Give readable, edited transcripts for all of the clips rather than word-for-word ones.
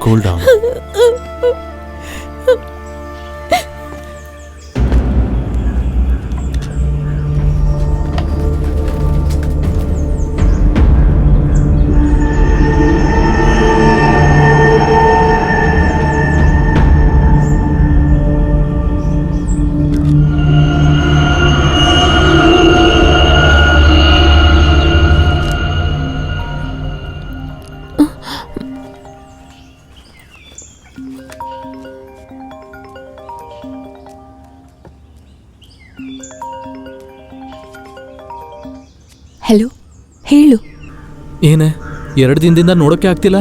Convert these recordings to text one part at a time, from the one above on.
Cool down. Hello, ಹೇಳು. ಏನೇ 2 ದಿನದಿಂದ ನೋಡೋಕೆ ಆಗ್ತಿಲ್ಲ?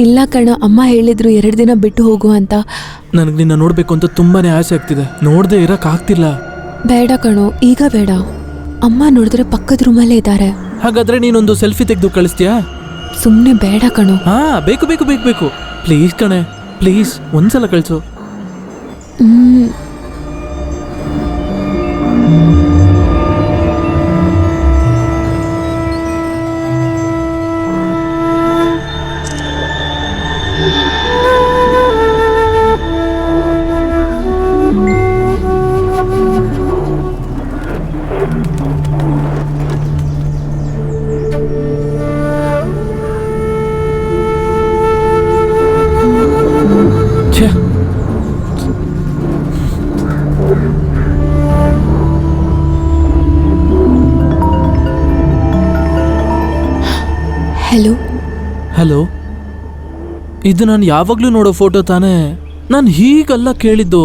ಇಲ್ಲ ಕಣ, ಅಮ್ಮ ಹೇಳಿದ್ರು 2 ದಿನ ಬಿಟ್ಟು ಹೋಗು ಅಂತ. ನನಗೆ ನಿನ್ನ ನೋಡಬೇಕು ಅಂತ ತುಂಬಾನೇ ಆಸೆ ಆಗ್ತಿದೆ. ನೋಡದೆ ಇರಕ್ ಆಗ್ತಿಲ್ಲ. ಬೇಡ ಕಣೋ, ಈಗ ಬೇಡ. ಅಮ್ಮ ನೋಡಿದ್ರೆ ಪಕ್ಕದ ರೂಮಲ್ಲೇ ಇದ್ದಾರೆ. ಹಾಗಾದ್ರೆ ನೀನೊಂದು ಸೆಲ್ಫಿ ತೆಗೆದು ಕಳಿಸ್ತೀಯಾ? ಸುಮ್ಮನೆ ಬೇಡ ಕಣೋ. ಹಾ, ಬೇಕು ಬೇಕು ಬೇಕು ಬೇಕು. ಪ್ಲೀಸ್ ಕಣೆ, ಪ್ಲೀಸ್ ಒಂದ್ಸಲ ಕಳಿಸು. ಹಲೋ ಹಲೋ, ಇದು ನಾನು ಯಾವಾಗ್ಲೂ ನೋಡೋ ಫೋಟೋ ತಾನೇ? ನಾನು ಹೀಗಲ್ಲ ಕೇಳಿದ್ದು.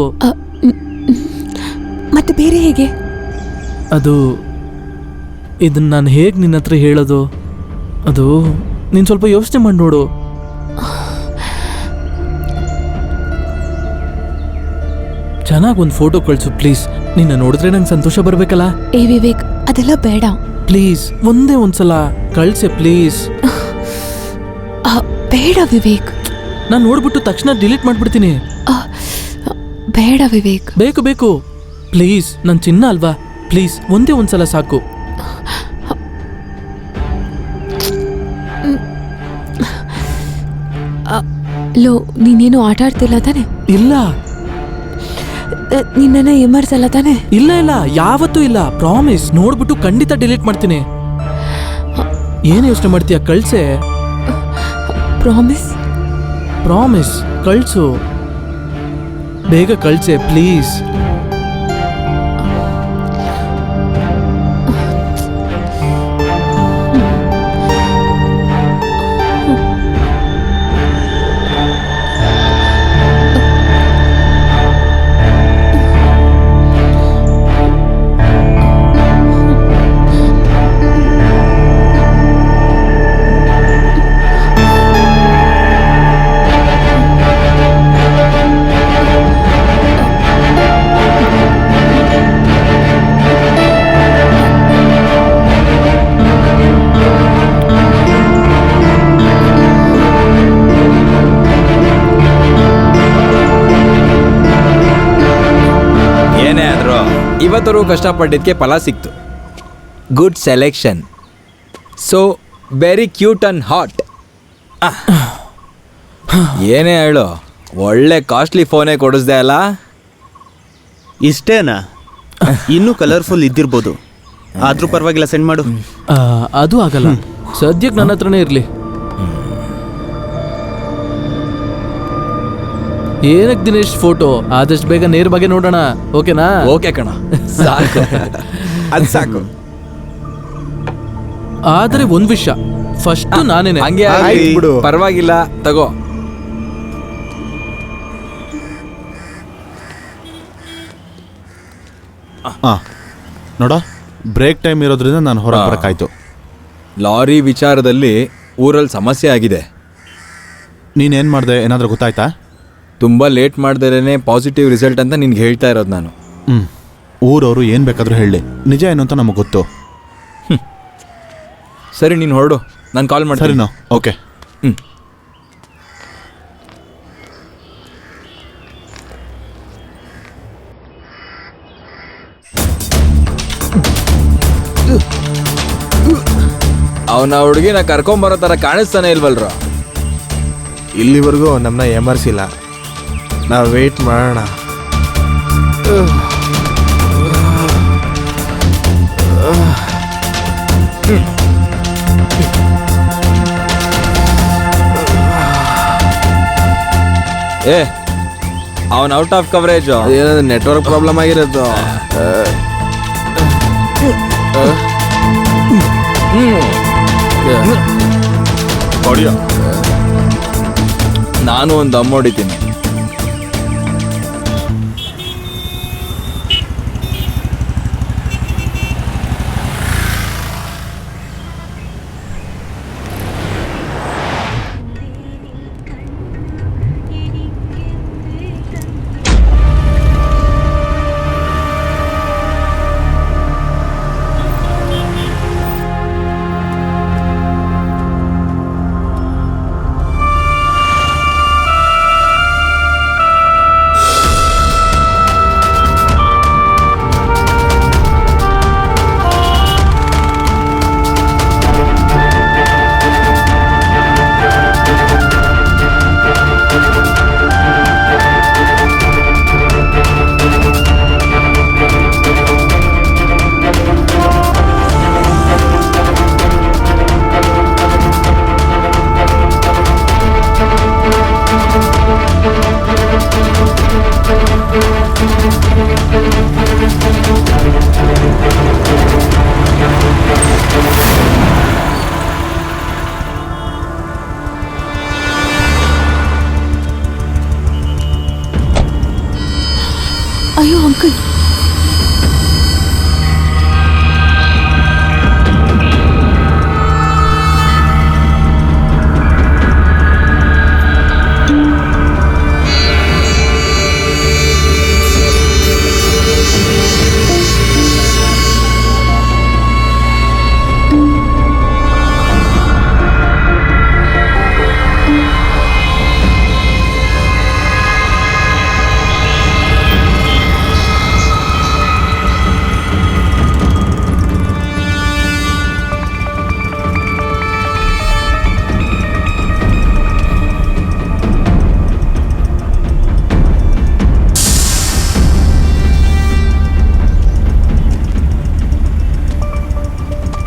ಮತ್ತೆ ಬೇರೆ ಹೇಗೆ? ಅದು ಇದನ್ನ ನಾನು ಹೇಗೆ ನಿನ್ನ ಹತ್ರ ಹೇಳೋದು? ಅದು ನೀನು ಸ್ವಲ್ಪ ಯೋಚನೆ ಮಾಡಿ ನೋಡು. ಚೆನ್ನಾಗಿ ಒಂದು ಫೋಟೋ ಕಳಿಸು ಪ್ಲೀಸ್. ನಿನ್ನ ನೋಡಿದ್ರೆ ನಂಗೆ ಸಂತೋಷ ಬರಬೇಕಲ್ಲ. ಏ ವಿವೇಕ್, ಅದೆಲ್ಲ ಬೇಡ ಪ್ಲೀಸ್, ಒಂದೇ ಒಂದ್ಸಲ ಕಳಿಸೆ ಪ್ಲೀಸ್. ಬೇಡ ವಿವೇಕ್. ನಾನು ನೋಡ್ಬಿಟ್ಟು ತಕ್ಷಣ ಡಿಲೀಟ್ ಮಾಡ್ಬಿಡ್ತೀನಿ. ಬೇಡ ವಿವೇಕ್. ಬೇಕು ಬೇಕು ಪ್ಲೀಸ್, ನನ್ನ ಚಿನ್ನ ಅಲ್ವಾ? ಪ್ಲೀಸ್ ಒಂದೇ ಒಂದ್ಸಲ ಸಾಕು. ಲೋ, ನೀನೇನು ಆಟ ಆಡ್ತಿಲ್ಲ ತಾನೆ? ಇಲ್ಲ. ನಿನ್ನ ಎಮರ್ಸಲ್ಲ ತಾನೆ? ಇಲ್ಲ ಇಲ್ಲ, ಯಾವತ್ತೂ ಇಲ್ಲ. ಪ್ರಾಮಿಸ್. ನೋಡ್ಬಿಟ್ಟು ಖಂಡಿತ ಡಿಲೀಟ್ ಮಾಡ್ತೀನಿ. ಏನು ಯೋಚನೆ ಮಾಡ್ತೀಯ? ಕಳ್ಸೆ. ಪ್ರಾಮಿಸ್. ಪ್ರಾಮಿಸ್, ಕಳ್ಸು. ಬೇಗ ಕಳ್ಸೆ ಪ್ಲೀಸ್. ಇವತ್ತರೂ ಕಷ್ಟಪಟ್ಟಿದ್ದಕ್ಕೆ ಫಲ ಸಿಕ್ತು. Good selection. So very cute and hot. ಏನೇ ಹೇಳು, ಒಳ್ಳೆ ಕಾಸ್ಟ್ಲಿ ಫೋನೇ ಕೊಡಿಸ್ದೆ ಅಲ್ಲ? ಇಷ್ಟೇನಾ? ಇನ್ನೂ ಕಲರ್ಫುಲ್ ಇದ್ದಿರ್ಬೋದು, ಆದ್ರೂ ಪರವಾಗಿಲ್ಲ, ಸೆಂಡ್ ಮಾಡು. ಅದು ಆಗಲ್ಲ, ಸದ್ಯಕ್ಕೆ ನನ್ನ ಹತ್ರನೇ ಇರಲಿ. ಏನಕ್ಕೆ ದಿನೇಶ್ ಫೋಟೋ? ಆದಷ್ಟು ಬೇಗ ನೇರ ಬಗ್ಗೆ ನೋಡೋಣ, ಓಕೆನಾ? ಓಕೆ ಕಣ, ಸಾಕು. ಅದು ಸಾಕು. ಆದರೆ ಒಂದು ವಿಷಯ, ಫಸ್ಟ್ ನಾನೇನೆ. ಹಂಗೆ ಬಿಡು, ಪರವಾಗಿಲ್ಲ, ತಗೋ. ನೋಡ, ಬ್ರೇಕ್ ಟೈಮ್ ಇರೋದ್ರಿಂದ ನಾನು ಹೊರಗೆ ಬರೋಕ್ಕಾಯ್ತು. ಲಾರಿ ವಿಚಾರದಲ್ಲಿ ಊರಲ್ಲಿ ಸಮಸ್ಯೆ ಆಗಿದೆ. ನೀನೇನು ಮಾಡಿದೆ? ಏನಾದರೂ ಗೊತ್ತಾಯ್ತಾ? ತುಂಬ ಲೇಟ್ ಮಾಡ್ದೇನೆ ಪಾಸಿಟಿವ್ ರಿಸಲ್ಟ್ ಅಂತ ನಿನ್ಗೆ ಹೇಳ್ತಾ ಇರೋದು ನಾನು. ಊರವರು ಏನು ಬೇಕಾದರೂ ಹೇಳಿ, ನಿಜ ಏನು ಅಂತ ನಮಗೆ ಗೊತ್ತು. ಸರಿ, ನೀನು ಹೊರಡು, ನಾನು ಕಾಲ್ ಮಾಡ್ತೀನಿ. ಸರಿನೋ? ಓಕೆ. ಅವನ ಹುಡುಗಿನ ಕರ್ಕೊಂಬರೋ ಥರ ಕಾಣಿಸ್ತಾನೆ ಇಲ್ವಲ್ರ? ಇಲ್ಲಿವರೆಗೂ ನಮ್ಮನ್ನ ಎಮರ್ಸಿಲ್ಲ. ನಾವು ವೆಯ್ಟ್ ಮಾಡೋಣ. ಏ ಅವನ್ ಔಟ್ ಆಫ್ ಕವರೇಜ್. ಏನಾದ್ರು ನೆಟ್ವರ್ಕ್ ಪ್ರಾಬ್ಲಮ್ ಆಗಿರೋದು. ನಾನು ಒಂದು ದಮ್ ಹೊಡಿತೀನಿ. ಅಯ್ಯೋ ಅಂಕಲ್,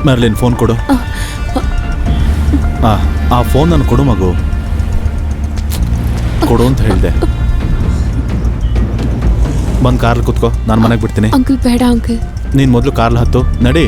ಮೆರ್ಲಿನ್ ಫೋನ್ ಕೊಡು. ಆ ಫೋನ್ ನಾನು ಕೊಡು ಮಗು, ಕೊಡು ಅಂತ ಹೇಳಿದೆ. ಬಂದು ಕಾರಲ್ಲಿ ಕೂತ್ಕೋ, ನಾನು ಮನೆಗೆ ಬಿಡ್ತೀನಿ. ಅಂಕಲ್ ಬೇಡ ಅಂಕಲ್. ನೀನು ಮೊದಲು ಕಾರ್ಲ್ ಹತ್ತು, ನಡಿ.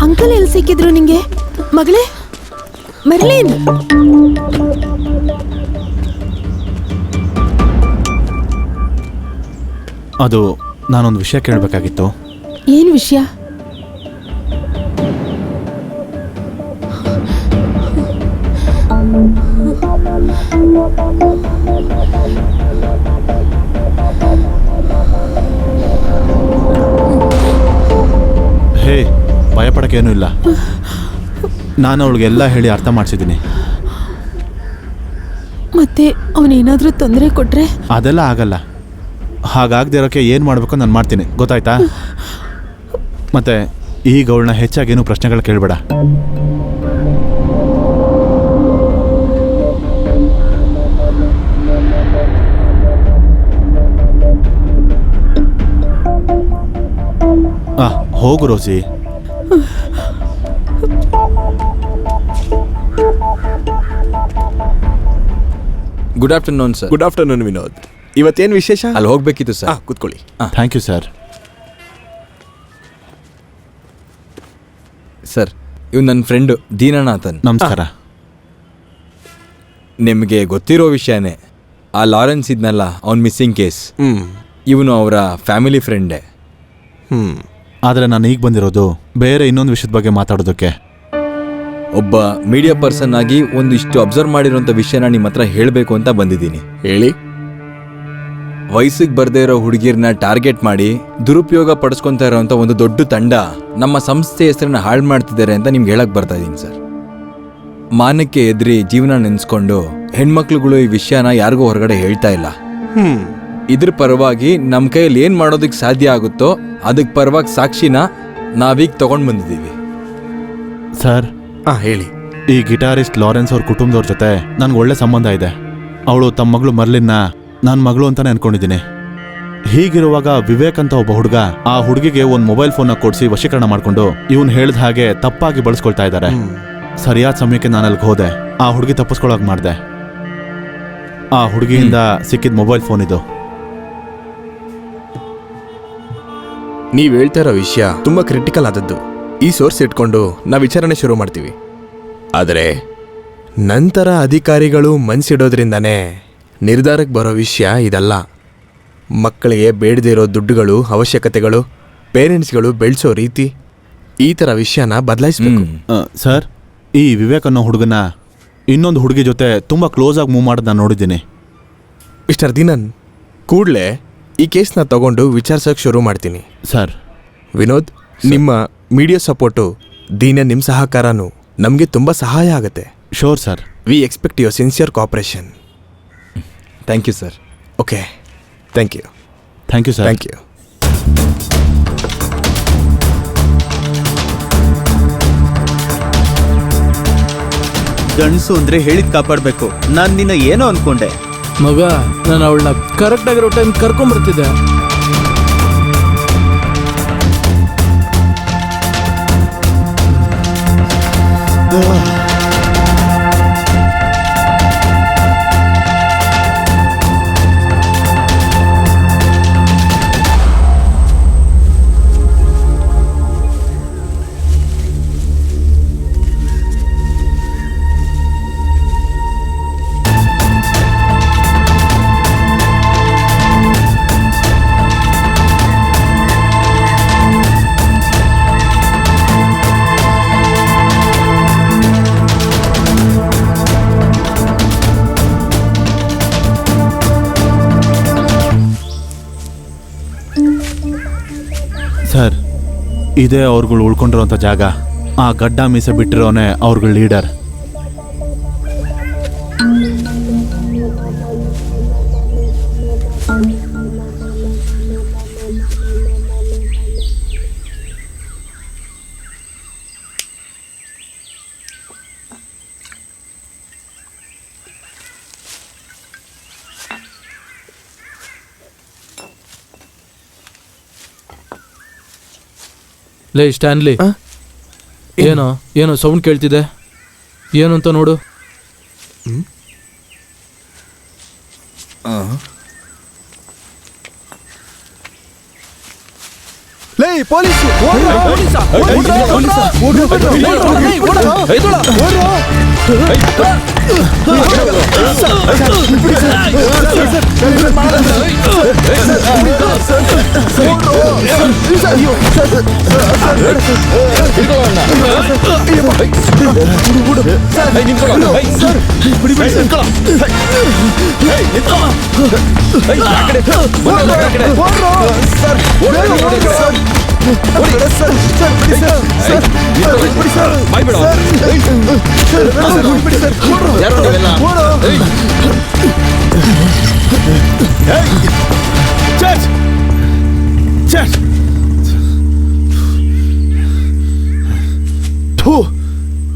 ಅಂಕಲ್ ಎಲ್ಲಿ ಸಿಕ್ಕಿದ್ರು ನಿಂಗೆ ಮಗಳೇ? ಮೆರ್ಲಿನ್, ಅದು ನಾನೊಂದು ವಿಷಯ ಕೇಳಬೇಕಾಗಿತ್ತು. ಏನ್ ವಿಷಯ? ಹೇ, ಭಯಪಡೋಕ್ಕೇನೂ ಇಲ್ಲ. ನಾನು ಅವಳಿಗೆಲ್ಲ ಹೇಳಿ ಅರ್ಥ ಮಾಡಿಸಿದ್ದೀನಿ. ಮತ್ತೆ ಅವನೇನಾದ್ರೂ ತೊಂದರೆ ಕೊಟ್ರೆ? ಅದೆಲ್ಲ ಆಗಲ್ಲ. ಹಾಗಾಗದೇ ಇರೋಕ್ಕೆ ಏನು ಮಾಡಬೇಕು ನಾನು ಮಾಡ್ತೀನಿ, ಗೊತ್ತಾಯ್ತಾ? ಮತ್ತೆ ಈಗ ಅವಳನ್ನ ಹೆಚ್ಚಾಗೇನು ಪ್ರಶ್ನೆಗಳು ಕೇಳಬೇಡ. ಹೋಗು Rosie. Good afternoon sir. Good afternoon Vinod. ಇವತ್ತೇನು ವಿಶೇಷ? ಅಲ್ಲಿ ಹೋಗ್ಬೇಕಿತ್ತು ಸರ್. ಕೂತ್ಕೊಳ್ಳಿ. Thank you sir. ಸರ್, ಇವ್ ನನ್ನ ಫ್ರೆಂಡು ದೀನನಾಥನ್. ನಮಸ್ಕಾರ. ನಿಮಗೆ ಗೊತ್ತಿರೋ ವಿಷಯನೇ, ಆ ಲಾರೆನ್ಸ್ ಇದ್ನಲ್ಲ, ಅವ್ನ ಮಿಸ್ಸಿಂಗ್ ಕೇಸ್. ಇವನು ಅವರ ಫ್ಯಾಮಿಲಿ ಫ್ರೆಂಡೇ. ಆದರೆ ನಾನು ಈಗ ಬಂದಿರೋದು ಬೇರೆ ಇನ್ನೊಂದು ವಿಷಯದ ಬಗ್ಗೆ ಮಾತಾಡೋದಕ್ಕೆ. ಒಬ್ಬ ಮೀಡಿಯಾ ಪರ್ಸನ್ ಆಗಿ ಒಂದಿಷ್ಟು ಅಬ್ಸರ್ವ್ ಮಾಡಿರೋಂಥ ವಿಷಯನ ನಿಮ್ಮ ಹತ್ರ ಹೇಳಬೇಕು ಅಂತ ಬಂದಿದ್ದೀನಿ. ಹೇಳಿ. ವಯಸ್ಸಿಗೆ ಬರ್ದೇ ಇರೋ ಹುಡುಗಿರ್ನ ಟಾರ್ಗೆಟ್ ಮಾಡಿ ದುರುಪಯೋಗ ಪಡಿಸ್ಕೊತಾ ಇರೋಂಥ ಒಂದು ದೊಡ್ಡ ತಂಡ ನಮ್ಮ ಸಂಸ್ಥೆ ಹೆಸರನ್ನ ಹಾಳು ಮಾಡ್ತಿದ್ದಾರೆ ಅಂತ ನಿಮ್ಗೆ ಹೇಳಕ್ ಬರ್ತಾ ಇದ್ದೀನಿ ಸರ್. ಮಾನಕ್ಕೆ ಎದ್ರಿ ಜೀವನ ನೆನೆಸ್ಕೊಂಡು ಹೆಣ್ಮಕ್ಳುಗಳು ಈ ವಿಷಯನ ಯಾರಿಗೂ ಹೊರಗಡೆ ಹೇಳ್ತಾ ಇಲ್ಲ. ಇದ್ರ ಪರವಾಗಿ ನಮ್ಮ ಕೈಯಲ್ಲಿ ಏನು ಮಾಡೋದಕ್ಕೆ ಸಾಧ್ಯ ಆಗುತ್ತೋ ಅದಕ್ಕೆ ಪರವಾಗಿ ಸಾಕ್ಷಿನ ನಾವೀಗ ತಗೊಂಡು ಬಂದಿದ್ದೀವಿ. ಸರ್, ಹೇಳಿ. ಈ ಗಿಟಾರಿಸ್ಟ್ ಲಾರೆನ್ಸ್ ಅವ್ರ ಕುಟುಂಬದವ್ರ ಜೊತೆ ನನ್ಗೆ ಒಳ್ಳೆ ಸಂಬಂಧ ಇದೆ. ಅವಳು ತಮ್ಮ ಮಗಳು ಮರ್ಲಿನ್ನ ನನ್ನ ಮಗಳು ಅಂತಾನೆ ಅನ್ಕೊಂಡಿದ್ದೀನಿ. ಹೀಗಿರುವಾಗ ವಿವೇಕ್ ಅಂತ ಒಬ್ಬ ಹುಡುಗ ಆ ಹುಡುಗಿಗೆ ಒಂದು ಮೊಬೈಲ್ ಫೋನ್ನ ಕೊಡಿಸಿ ವಶೀಕರಣ ಮಾಡಿಕೊಂಡು ಇವನು ಹೇಳಿದ ಹಾಗೆ ತಪ್ಪಾಗಿ ಬಳಸ್ಕೊಳ್ತಾ ಇದ್ದಾರೆ. ಸರಿಯಾದ ಸಮಯಕ್ಕೆ ನಾನು ಅಲ್ಲಿಗೆ ಹೋದೆ. ಆ ಹುಡುಗಿ ತಪ್ಪಿಸ್ಕೊಳಕ್ ಮಾಡಿದೆ. ಆ ಹುಡುಗಿಯಿಂದ ಸಿಕ್ಕಿದ ಮೊಬೈಲ್ ಫೋನ್ ಇದು. ನೀವು ಹೇಳ್ತಾ ಇರೋ ವಿಷಯ ತುಂಬ ಕ್ರಿಟಿಕಲ್ ಆದದ್ದು. ಈ ಸೋರ್ಸ್ ಇಟ್ಕೊಂಡು ನಾವು ವಿಚಾರಣೆ ಶುರು ಮಾಡ್ತೀವಿ. ಆದರೆ ನಂತರ ಅಧಿಕಾರಿಗಳು ಮನ್ಸಿಡೋದ್ರಿಂದನೇ ನಿರ್ಧಾರಕ್ಕೆ ಬರೋ ವಿಷಯ ಇದಲ್ಲ. ಮಕ್ಕಳಿಗೆ ಬೇಡದೇ ಇರೋ ದುಡ್ಡುಗಳು, ಅವಶ್ಯಕತೆಗಳು, ಪೇರೆಂಟ್ಸ್ಗಳು ಬೆಳೆಸೋ ರೀತಿ, ಈ ಥರ ವಿಷಯನ ಬದಲಾಯಿಸ್ಬೇಕು. ಸರ್, ಈ ವಿವೇಕ್ ಅನ್ನೋ ಹುಡುಗನ ಇನ್ನೊಂದು ಹುಡುಗಿ ಜೊತೆ ತುಂಬ ಕ್ಲೋಸ್ ಆಗಿ ಮೂವ್ ಮಾಡೋದು ನಾನು ನೋಡಿದ್ದೀನಿ. ಮಿಸ್ಟರ್ ದೀನನ್, ಕೂಡಲೇ ಈ ಕೇಸ್ನ ತಗೊಂಡು ವಿಚಾರಿಸೋಕೆ ಶುರು ಮಾಡ್ತೀನಿ. ಸರ್, ವಿನೋದ್, ನಿಮ್ಮ ಮೀಡಿಯಾ ಸಪೋರ್ಟು, ದೀನನ್ ನಿಮ್ಮ ಸಹಕಾರನೂ ನಮಗೆ ತುಂಬ ಸಹಾಯ ಆಗುತ್ತೆ. Sure sir. We expect your sincere cooperation. Thank you sir. Okay, thank you. Thank you sir. Thank you. ಗಂಡಸು ಅಂದ್ರೆ ಹೇಳಿದ್ ಕಾಪಾಡ್ಬೇಕು. ನಾನು ನಿನ್ನ ಏನೋ ಅನ್ಕೊಂಡೆ. ಮಗ, ನಾನು ಅವಳನ್ನ ಕರೆಕ್ಟ್ ಆಗಿರೋ ಟೈಮ್ ಕರ್ಕೊಂಬರ್ತಿದ್ದೆ. ಸರ್, ಇದೇ ಅವ್ರುಗಳು ಉಳ್ಕೊಂಡಿರೋಂಥ ಜಾಗ. ಆ ಗಡ್ಡ ಮೀಸೆ ಬಿಟ್ಟಿರೋನೆ ಅವ್ರುಗಳ ಲೀಡರ್. ಲೇ ಸ್ಟ್ಯಾನ್ಲಿ, ಏನೋ ಏನೋ ಸೌಂಡ್ ಕೇಳ್ತಿದೆ. ಏನು ಅಂತ ನೋಡು. ಲೇ ಪೊಲೀಸು!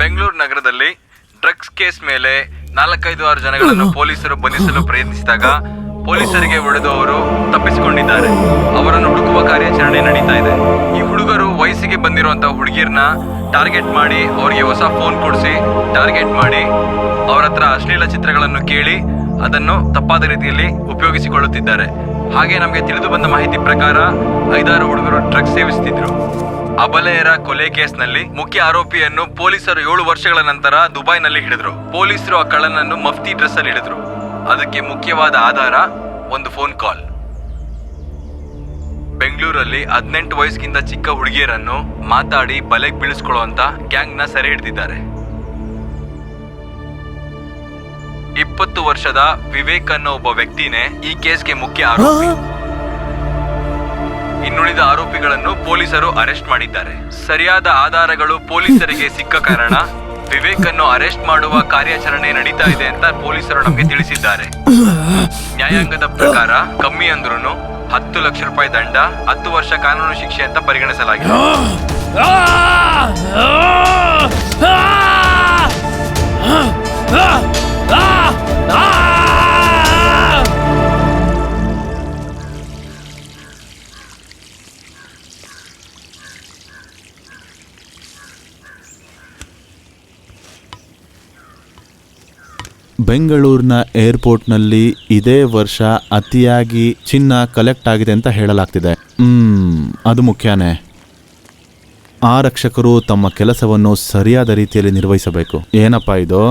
ಬೆಂಗಳೂರು ನಗರದಲ್ಲಿ ಡ್ರಗ್ಸ್ ಕೇಸ್ ಮೇಲೆ 4-5 ಜನಗಳನ್ನು ಪೊಲೀಸರು ಬಂಧಿಸಲು ಪ್ರಯತ್ನಿಸಿದಾಗ ಪೊಲೀಸರಿಗೆ ಹೊಡೆದು ಅವರು ತಪ್ಪಿಸಿಕೊಂಡಿದ್ದಾರೆ. ಅವರನ್ನು ಹುಡುಕುವ ಕಾರ್ಯಾಚರಣೆ ನಡೀತಾ ಇದೆ. ಈ ಹುಡುಗರು ವಯಸ್ಸಿಗೆ ಬಂದಿರುವಂತಹ ಹುಡುಗಿಯರನ್ನ ಟಾರ್ಗೆಟ್ ಮಾಡಿ ಅವರಿಗೆ ಹೊಸ ಫೋನ್ ಕೊಡಿಸಿ ಟಾರ್ಗೆಟ್ ಮಾಡಿ ಅವರ ಹತ್ರ ಅಶ್ಲೀಲ ಚಿತ್ರಗಳನ್ನು ಕೇಳಿ ಅದನ್ನು ತಪ್ಪಾದ ರೀತಿಯಲ್ಲಿ ಉಪಯೋಗಿಸಿಕೊಳ್ಳುತ್ತಿದ್ದಾರೆ. ಹಾಗೆ ನಮಗೆ ತಿಳಿದು ಬಂದ ಮಾಹಿತಿ ಪ್ರಕಾರ 5-6 ಹುಡುಗರು ಡ್ರಗ್ಸ್ ಸೇವಿಸುತ್ತಿದ್ರು. ಅಬಲೆಯರ ಕೊಲೆ ಕೇಸ್ನಲ್ಲಿ ಮುಖ್ಯ ಆರೋಪಿಯನ್ನು ಪೊಲೀಸರು 7 ವರ್ಷಗಳ ನಂತರ ದುಬೈನಲ್ಲಿ ಹಿಡಿದ್ರು. ಪೊಲೀಸರು ಆ ಕಳ್ಳನನ್ನು ಮಫ್ತಿ ಡ್ರೆಸ್ ಅಲ್ಲಿ ಹಿಡಿದ್ರು. ಅದಕ್ಕೆ ಮುಖ್ಯವಾದ ಆಧಾರ ಒಂದು ಫೋನ್ ಕಾಲ್. ಬೆಂಗಳೂರಲ್ಲಿ 18 ವಯಸ್ಸಿಗಿಂತ ಚಿಕ್ಕ ಹುಡುಗಿಯರನ್ನು ಮಾತಾಡಿ ಬಲೆಗೆ ಬೀಳಿಸ್ಕೊಳ್ಳುವಂತ ಗ್ಯಾಂಗ್ ನ ಸೆರೆ ಹಿಡಿದಿದ್ದಾರೆ. 20 ವರ್ಷದ ವಿವೇಕ್ ಅನ್ನೋ ಒಬ್ಬ ವ್ಯಕ್ತಿನೇ ಈ ಕೇಸ್ಗೆ ಮುಖ್ಯ ಆರೋಪಿ. ಇನ್ನುಳಿದ ಆರೋಪಿಗಳನ್ನು ಪೊಲೀಸರು ಅರೆಸ್ಟ್ ಮಾಡಿದ್ದಾರೆ. ಸರಿಯಾದ ಆಧಾರಗಳು ಪೊಲೀಸರಿಗೆ ಸಿಕ್ಕ ಕಾರಣ ವಿವೇಕ್ ಅನ್ನು ಅರೆಸ್ಟ್ ಮಾಡುವ ಕಾರ್ಯಾಚರಣೆ ನಡೀತಾ ಇದೆ ಅಂತ ಪೊಲೀಸರು ನಮಗೆ ತಿಳಿಸಿದ್ದಾರೆ. ನ್ಯಾಯಾಂಗದ ಪ್ರಕಾರ ಕಮ್ಮಿ ಅಂದ್ರೂ 10 ಲಕ್ಷ ರೂಪಾಯಿ ದಂಡ, 10 ವರ್ಷ ಕಾನೂನು ಶಿಕ್ಷೆ ಅಂತ ಪರಿಗಣಿಸಲಾಗಿದೆ. ಬೆಂಗಳೂರಿನ ಏರ್ಪೋರ್ಟ್ನಲ್ಲಿ ಇದೇ ವರ್ಷ ಅತಿಯಾಗಿ ಚಿನ್ನ ಕಲೆಕ್ಟ್ ಆಗಿದೆ ಅಂತ ಹೇಳಲಾಗ್ತಿದೆ. ಅದು ಮುಖ್ಯನೇ. ಆರಕ್ಷಕರು ತಮ್ಮ ಕೆಲಸವನ್ನು ಸರಿಯಾದ ರೀತಿಯಲ್ಲಿ ನಿರ್ವಹಿಸಬೇಕು. ಏನಪ್ಪ ಇದು?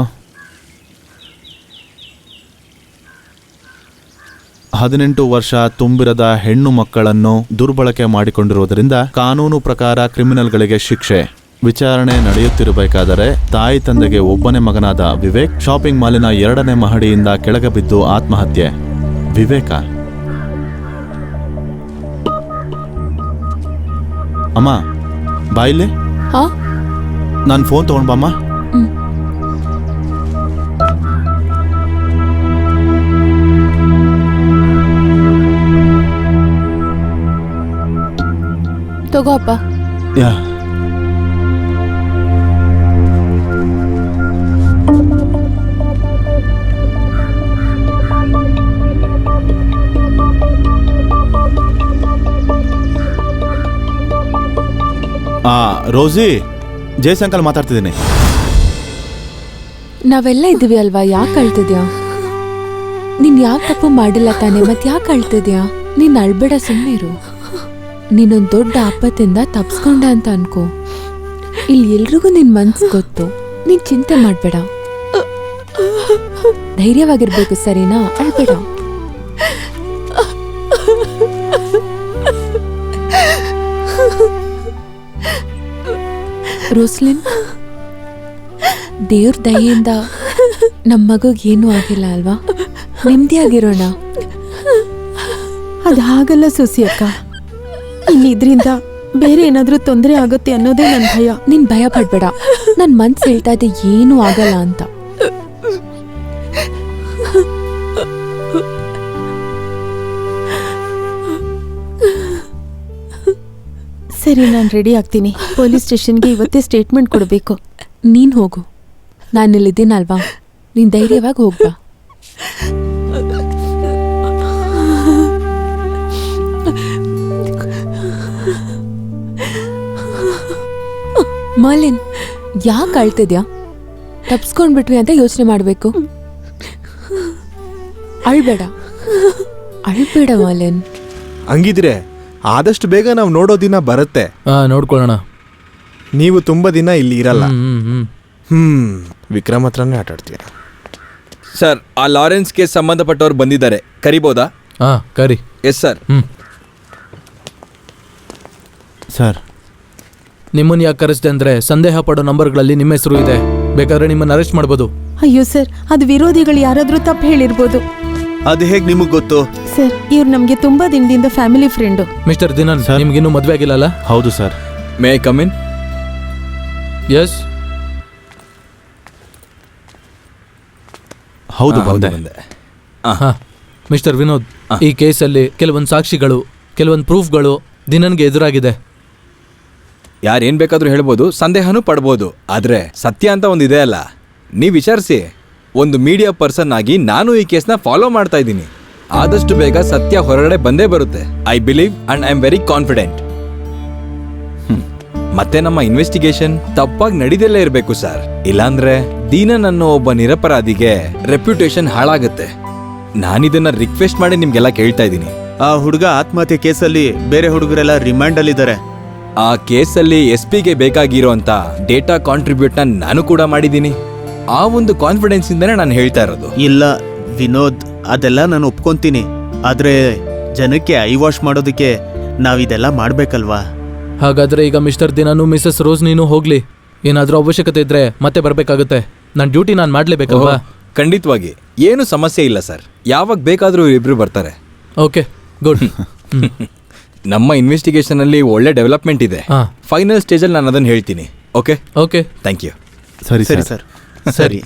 18 ವರ್ಷ ತುಂಬಿರದ ಹೆಣ್ಣು ಮಕ್ಕಳನ್ನು ದುರ್ಬಳಕೆ ಮಾಡಿಕೊಂಡಿರುವುದರಿಂದ ಕಾನೂನು ಪ್ರಕಾರ ಕ್ರಿಮಿನಲ್ಗಳಿಗೆ ಶಿಕ್ಷೆ. ವಿಚಾರಣೆ ನಡೆಯುತ್ತಿರಬೇಕಾದರೆ ತಾಯಿ ತಂದೆಗೆ ಒಬ್ಬನೇ ಮಗನಾದ ವಿವೇಕ್ ಶಾಪಿಂಗ್ ಮಾಲಿನ 2ನೇ ಮಹಡಿಯಿಂದ ಕೆಳಗೆ ಬಿದ್ದು ಆತ್ಮಹತ್ಯೆ. ವಿವೇಕ ಅಮ್ಮ ಬಾಯಿಲೆ, ಹಾ ನಾನು ಫೋನ್ ತಗೊಂಡ್ ಬಾಮ್ಮ. ತಗೋ ಅಪ್ಪ. ಯಾ ರೋಸಿ, ಜಯಶಂಕರ್ ಮಾತಾಡ್ತಿದ್ದೀನಿ. ನಾವೆಲ್ಲ ಇದ್ದೀವಿ ಅಲ್ವಾ, ಯಾಕೆ ಅಳ್ತಿದ್ಯಾ? ನೀನ್ ಯಾವ ತಪ್ಪು ಮಾಡಿಲ್ಲ ತಾನೆ, ಮತ್ತೆ ಯಾಕೆ ಅಳ್ತಿದ್ಯಾ? ನೀನ್ ಅಳ್ಬೇಡ, ಸುಮ್ಮನೆ ಇರು. ನೀನೊಂದ್ ದೊಡ್ಡ ಆಪತ್ತಿಂದ ತಪ್ಸ್ಕೊಂಡ ಅಂತ ಅನ್ಕೋ. ಇಲ್ಲಿ ಎಲ್ರಿಗೂ ನಿನ್ ಮನ್ಸ್ ಗೊತ್ತು. ನೀನ್ ಚಿಂತೆ ಮಾಡ್ಬೇಡ, ಧೈರ್ಯವಾಗಿರ್ಬೇಕು, ಸರಿನಾ? ಅಳ್ಬೇಡ. ರೋಸ್ಲಿನ್, ದೇವ್ರ ದಯೆಯಿಂದ ನಮ್ಮ ಮಗುಗೆ ಏನೂ ಆಗಿಲ್ಲ ಅಲ್ವಾ? ನೆಮ್ಮದಿಯಾಗಿರೋಣ. ಅದು ಹಾಗಲ್ಲ ಸೊಸಿ ಅಕ್ಕ, ಇನ್ನಿದ್ರಿಂದ ಬೇರೆ ಏನಾದ್ರೂ ತೊಂದರೆ ಆಗುತ್ತೆ ಅನ್ನೋದೇ ನನ್ನ ಭಯ. ನೀನ್ ಭಯ ಪಡ್ಬೇಡ, ನನ್ ಮನ್ಸು ಹೇಳ್ತಾ ಇದೆ ಏನೂ ಆಗಲ್ಲ ಅಂತ. ಸರಿ, ನಾನು ರೆಡಿ ಆಗ್ತೀನಿ. ಪೊಲೀಸ್ ಸ್ಟೇಷನ್ಗೆ ಇವತ್ತೇ ಸ್ಟೇಟ್ಮೆಂಟ್ ಕೊಡಬೇಕು. ನೀನ್ ಹೋಗು, ನಾನಿಲ್ಲಿದ್ದೀನಲ್ವಾ, ನೀನ್ ಧೈರ್ಯವಾಗಿ ಹೋಗ್ಬಾ. ಮರ್ಲಿನ್, ಯಾಕೆ ಅಳ್ತಿದ್ಯಾ? ತಪ್ಸ್ಕೊಂಡ್ಬಿಟ್ವಿ ಅಂತ ಯೋಚನೆ ಮಾಡ್ಬೇಕು. ಅಳ್ಬೇಡ, ಅಳ್ಬೇಡ ಮರ್ಲಿನ್. ಹಂಗಿದ್ರೆ ಆದಷ್ಟು ಬೇಗ ನಾವು ನೋಡೋ ದಿನ ಬರುತ್ತೆ. ನೋಡ್ಕೊಳ್ಳೋಣ. ನೀವು ತುಂಬಾ ದಿನ ಇಲ್ಲಿ ಇರಲ್ಲ. ವಿಕ್ರಮ್ ಹತ್ರನೇ ಆಟ ಆಡ್ತೀರಾ? ಸರ್, ಆ ಲಾರೆನ್ಸ್ ಕೇಸ್ ಸಂಬಂಧಪಟ್ಟವ್ರು ಬಂದಿದ್ದಾರೆ, ಕರಿಬೋದಾ? ಕರಿ. Yes sir. ಸರ್, ನಿಮ್ಮನ್ನು ಯಾಕೆ ಕರೆಸ್ದೆ ಅಂದ್ರೆ ಸಂದೇಹ ಪಡೋ ನಂಬರ್ಗಳಲ್ಲಿ ನಿಮ್ಮ ಹೆಸರು ಇದೆ. ಬೇಕಾದ್ರೆ ನಿಮ್ಮನ್ನು ಅರೆಸ್ಟ್ ಮಾಡ್ಬೋದು. ಅಯ್ಯೋ ಸರ್, ಅದು ವಿರೋಧಿಗಳು ಯಾರಾದ್ರೂ ತಪ್ಪು ಹೇಳಿರ್ಬೋದು. ಅದು ಹೇಗೆ ನಿಮಗೆ ಗೊತ್ತು? ಸರ್, ಇವ್ರು ನಮ್ಗೆ ತುಂಬಾ ದಿನದಿಂದ ಫ್ಯಾಮಿಲಿ ಫ್ರೆಂಡು. ಮಿಸ್ಟರ್ ದಿನನ್, ನಿಮ್ಗಿನ್ನೂ ಮದುವೆ ಆಗಿಲ್ಲಲ್ಲ? ಹೌದು sir. May I come in? Yes. ಹೌದು, ಬಂದೆ. ಮಿಸ್ಟರ್ ವಿನೋದ್, ಈ ಕೇಸಲ್ಲಿ ಕೆಲವೊಂದು ಸಾಕ್ಷಿಗಳು, ಕೆಲವೊಂದು ಪ್ರೂಫ್ಗಳು ದಿನನ್ಗೆ ಎದುರಾಗಿದೆ. ಯಾರೇನ್ ಬೇಕಾದ್ರೂ ಹೇಳ್ಬೋದು, ಸಂದೇಹನೂ ಪಡ್ಬೋದು. ಆದ್ರೆ ಸತ್ಯ ಅಂತ ಒಂದಿದೆ ಅಲ್ಲ, ನೀವ್ ವಿಚಾರಿಸಿ. ಒಂದು ಮೀಡಿಯಾ ಪರ್ಸನ್ ಆಗಿ ನಾನು ಈ ಕೇಸ್ನ ಫಾಲೋ ಮಾಡ್ತಾ ಇದ್ದೀನಿ. ಆದಷ್ಟು ಬೇಗ ಸತ್ಯ ಹೊರಗಡೆ ಬಂದೇ ಬರುತ್ತೆ. I believe and I am very confident. ಮತ್ತೆ ನಮ್ಮ ಇನ್ವೆಸ್ಟಿಗೇಷನ್ ತಪ್ಪಾಗಿ ನಡೀದಲ್ಲೇ ಇರಬೇಕು ಸರ್. ಇಲ್ಲಾಂದ್ರೆ ದೀನನ್ ಅನ್ನೋ ಒಬ್ಬ ನಿರಪರಾಧಿಗೆ ರೆಪ್ಯುಟೇಷನ್ ಹಾಳಾಗುತ್ತೆ. ನಾನಿದನ್ನ ರಿಕ್ವೆಸ್ಟ್ ಮಾಡಿ ನಿಮ್ಗೆಲ್ಲ ಕೇಳ್ತಾ ಇದ್ದೀನಿ. ಆ ಹುಡುಗ ಆತ್ಮಹತ್ಯೆ ಕೇಸಲ್ಲಿ ಬೇರೆ ಹುಡುಗರೆಲ್ಲ ರಿಮಾಂಡ್ ಅಲ್ಲಿದ್ದಾರೆ. ಆ ಕೇಸಲ್ಲಿ SP-ಗೆ ಬೇಕಾಗಿರೋ ಅಂತ ಡೇಟಾ ಕಾಂಟ್ರಿಬ್ಯೂಟ್ನ ನಾನು ಕೂಡ ಮಾಡಿದ್ದೀನಿ. ಆ ಒಂದು ಕಾನ್ಫಿಡೆನ್ಸ್ ಇಂದನೇ ನಾನು ಹೇಳ್ತಾ ಇರೋದು. ಇಲ್ಲ ವಿನೋದ್, ಅದೆಲ್ಲ ನಾನು ಒಪ್ಕೊಂತೀನಿ. ಆದ್ರೆ ಜನಕ್ಕೆ ಐ ವಾಶ್ ಮಾಡೋದಕ್ಕೆ ನಾವಿದೆಲ್ಲ ಮಾಡ್ಬೇಕಲ್ವಾ? ಹಾಗಾದ್ರೆ ಈಗ ಮಿಸ್ಟರ್ ದಿನಾನು ಮಿಸಸ್ ರೋಸ್ ನೀನು ಹೋಗ್ಲಿ. ಏನಾದ್ರೂ ಅವಶ್ಯಕತೆ ಇದ್ರೆ ಮತ್ತೆ ಬರ್ಬೇಕಾಗುತ್ತೆ. ನನ್ನ ಡ್ಯೂಟಿ ನಾನು ಮಾಡ್ಲೇಬೇಕಲ್ವಾ? ಖಂಡಿತವಾಗಿ ಏನು ಸಮಸ್ಯೆ ಇಲ್ಲ ಸರ್. ಯಾವಾಗ ಬೇಕಾದರೂ ಇಬ್ಬರು ಬರ್ತಾರೆ. Okay good. ನಮ್ಮ ಇನ್ವೆಸ್ಟಿಗೇಷನಲ್ಲಿ ಒಳ್ಳೆ ಡೆವಲಪ್ಮೆಂಟ್ ಇದೆ. ಹಾಂ ಫೈನಲ್ ಸ್ಟೇಜಲ್ಲಿ ನಾನು ಅದನ್ನು ಹೇಳ್ತೀನಿ. Okay okay thank you. ಸರಿ ಸರಿ ಸರ್ ಸರ್. ಸರಿ.